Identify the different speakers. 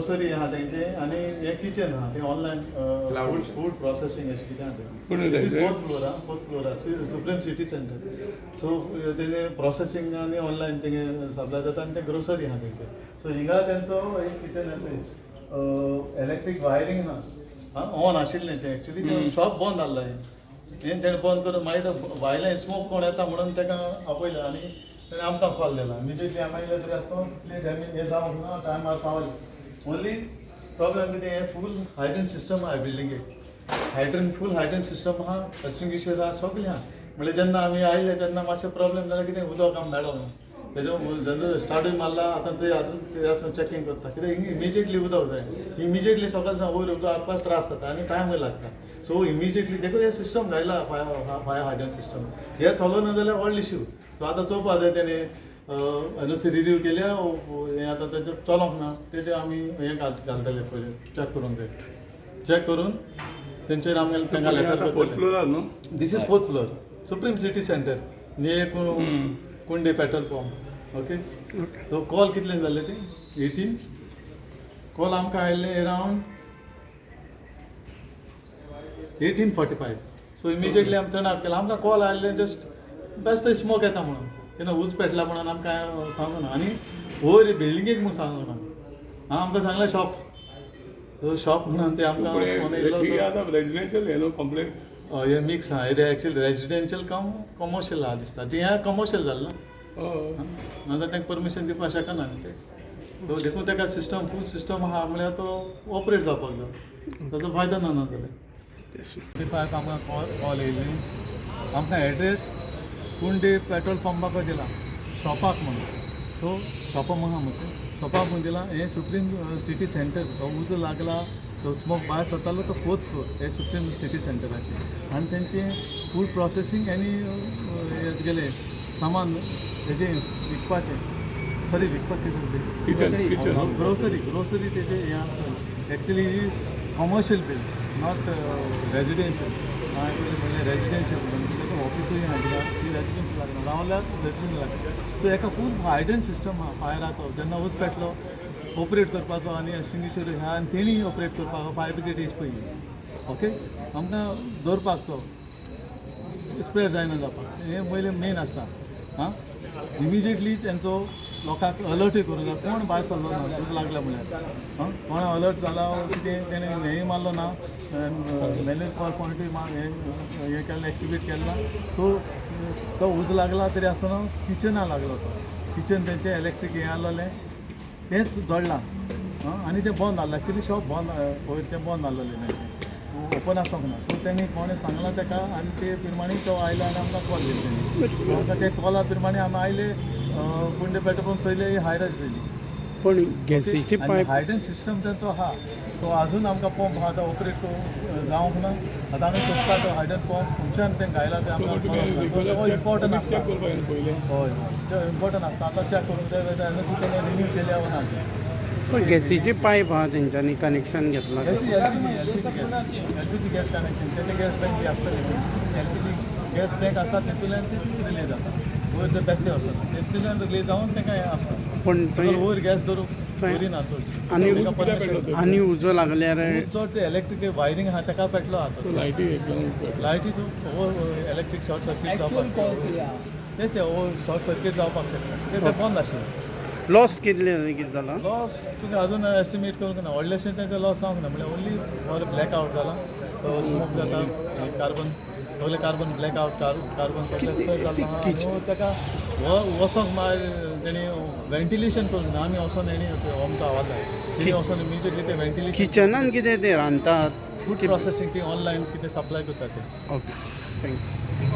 Speaker 1: grocery आहा तेंचे आनी हे किचन आहा ते ऑनलायन फूड प्रोसेसिंग अशें कितें आहा दिस इज फोर्थ फ्लोरार सुप्रीम सिटी सेंटर सो तेजे प्रोसेसिंग आनी ऑनलायन तेंगे सप्लाय जाता आनी ते ग्रोसरी आहा तेंचे सो हिंगा तेंचो एक किचनाचो इलेक्ट्रीक वायरींग आहा ऑन आशिल्लें तें एक्चुली तें शॉप बंद जाल्लें हें तेणें बंद करून मागीर भायलें स्मोक कोण येता म्हणून ताका आपयलें आनी तेणें आमकां कॉल दिला इमिजिएटली आमी आयले तरी आसतना कितले डॅमेज हें जावंक ना टायमार पावलें ओन्ली प्रॉब्लेम कितें हें फूल हायड्रन सिस्टम आहा बिल्डिंगेक फूल हायड्रन सिस्टम आहा एक्सटिंग्विशर आहा सगळें आहा म्हणल्यार जेन्ना आमी आयले तेन्ना मातशें प्रॉब्लेम जाल्यार कितें उदक आमकां मेळोंक ना तेजो जनरल स्टार्टूय मारला आतां थंय आजून ते आसून चॅकींग करता कित्याक इमिजिएटली उदक जाय इमिजिएटली सकाळ वयर उदक हाडपाक त्रास जाता आनी टायमूय लागता सो इमिजिएटली देखून हे सिस्टम घायला फायर हायड्रन सिस्टम हे चलोना जाल्यार व्हडलो इश्यू सो आतां चोवपा जाय तेणें एनओसी रिन्यू केल्या हें आतां तेजें चलोंक ना तेजें आमी हें घालतले पयलीं चॅक करूंक जाय चॅक करून तेंचेर आमी तांकां लेटर
Speaker 2: फ्लोरार न्हू
Speaker 1: this is fourth floor supreme city centre near कुंडे petrol pump okay so call कितले जाल्ले ते 18 कॉल आमकां आयिल्ले अरावंड 18:45 सो इमिजिएटली आमी टर्न आउट केला आमकां कॉल आयिल्ले जस्ट बेस्ट स्मोक येता म्हणून तेन्ना उज पेटला म्हणून आमकां सांगूं ना आनी वयर बिल्डिंगेक म्हूण सांगूं ना आमकां सांगलें शॉप म्हणून ते आमकां फोन येयलो
Speaker 2: रेजिडेन्शियल हे न्हू कंप्लेन
Speaker 1: हे मिक्स आहा हे एक्चुअली रेजिडेन्शियल कम कमर्शियल आहा दिसता ती हें कमर्शियल जालें ना नाजाल्यार तांकां परमिशन दिवपाक शकना न्ही ते सो देखून ताका सिस्टम फूल सिस्टम आहा म्हळ्यार तो ऑपरेट जावपाक जाय ताजो फायदो ना जाल्यार फायव आमकां कॉल येयल्ली आमकां एड्रेस कुंडे पेट्रोल पंपाक दिला शॉपाक म्हणून सो शॉपा आहा म्हणून शॉपाक म्हणून दिला हें सुप्रीम सिटी सेंटर तो उजो लागला तो स्मोक भायर सरतालो तो फोर्थ फ्लोर हे सुप्रीम सिटी सेंटराचेर आनी तेंचे फूड प्रोसेसींग आनी गेले सामान तेजें विकपाचें सॉरी विकपाचें ग्रोसरी तेजें हें आसता actually commercial bill not residential म्हणलें रेजिडेन्शियल म्हणून ताका ऑफिसूय ना कित्याक ती रेजिडेन्शियल लागना रावल्यार रेजिडेन्शियल लागना सो हेका फूल हायड्रन सिस्टम आहा फायराचो जेन्ना उज पेटलो ऑपरेट करपाचो आनी एक्सटिंग्विशर ह्या आनी तेणी ऑपरेट करपाक फायर ब्रिगेड येयच पयली ओके आमकां दवरपाक तो स्प्रेड जायना जावपाक हें पयलें मेन आसता हां इमिजिएटली तेंचो लोकांक अलर्टूय करूंक जाय कोण भायर सरलो ना उज लागला म्हळ्यार कोण अलर्ट जाला कितें तेणें हेंय मारलो ना मॅनेज पॉयंटूय हें केल्लें एक्टिवेट केलें ना सो तो उज लागला तरी आसतना किचना लागलो तो किचन तेंचें इलेक्ट्रीक हें आसलेलें तेंच जोडलां आनी तें बंद जाल्लें एक्चुली शॉप बंद वयर तें बंद जाल्लेलें तेंचें ओपन आसूंक ना सो तेणी कोणें सांगलां ताका आनी ते प्रमाणे तो आयलो आनी आमकां कॉल दिली तेणी आमकां ते कॉला प्रमाणे आमी आयले कुंडे पेट्रोल पंप चोयले हायरच दिली
Speaker 3: पण गॅसीची पायप
Speaker 1: हायड्रन सिस्टम तेंचो आहा तो आजून आमकां पंप आहा तो ऑपरेट जावंक ना आतां आमी सोदता तो हायड्रन पंप खंयच्यान तें घायला तें आमकां इम्पॉर्टंट आसता हय तो इम्पॉर्टंट आसता आतां चॅक करून ते एनओसी तेणें रिन्यू केल्या ना
Speaker 3: पण गॅसीची पायप आहा तेंच्यांनी कनेक्शन घेतलां
Speaker 1: एलपीजी गॅस कनेक्शन तेजे गॅस टँकी आसतली एलपीजी गॅस टँक आसा तेतूंतल्यान रिलीज जाता वयर ते बेस्ते वचना तेतूंतल्यान रिलीज जावन ताका हें आसता
Speaker 3: पण
Speaker 1: वयर गॅस धरूंक ना चड
Speaker 3: आनी उजो लागल्यार
Speaker 1: चड ते इलेक्ट्रीक वायरींग आहा ताका पेटलो आहा लायटीचो इलेक्ट्रीक शॉर्ट सर्कीट जावपाक तेच ते शॉर्ट सर्कीट जावपाक शकता ते बंद आशिल्लें
Speaker 3: लॉस कितले जाला
Speaker 1: लॉस तुका अजून एस्टिमेट करूंक ना व्हडलेशें तेंचें लॉस जावंक ना म्हळ्यार ओन्ली फॉर ब्लॅक आवट जाला तो स्मोक जाता कार्बन सगळें कार्बन ब्लॅक आवट कार्बन सगळें स्प्रेड जाता ताका वचोंक मागीर तेणी वेंटिलेशन करूंक ना आमी वचोन हेणी आमकां आवाज जाय तेणी वचोन इमिजिएटली ते वेंटिलेशन
Speaker 3: किचनान कितें ते रांदतात
Speaker 1: फूड प्रोसेसींग ती ऑनलायन कितें सप्लाय करता ते
Speaker 3: ओके थँक्यू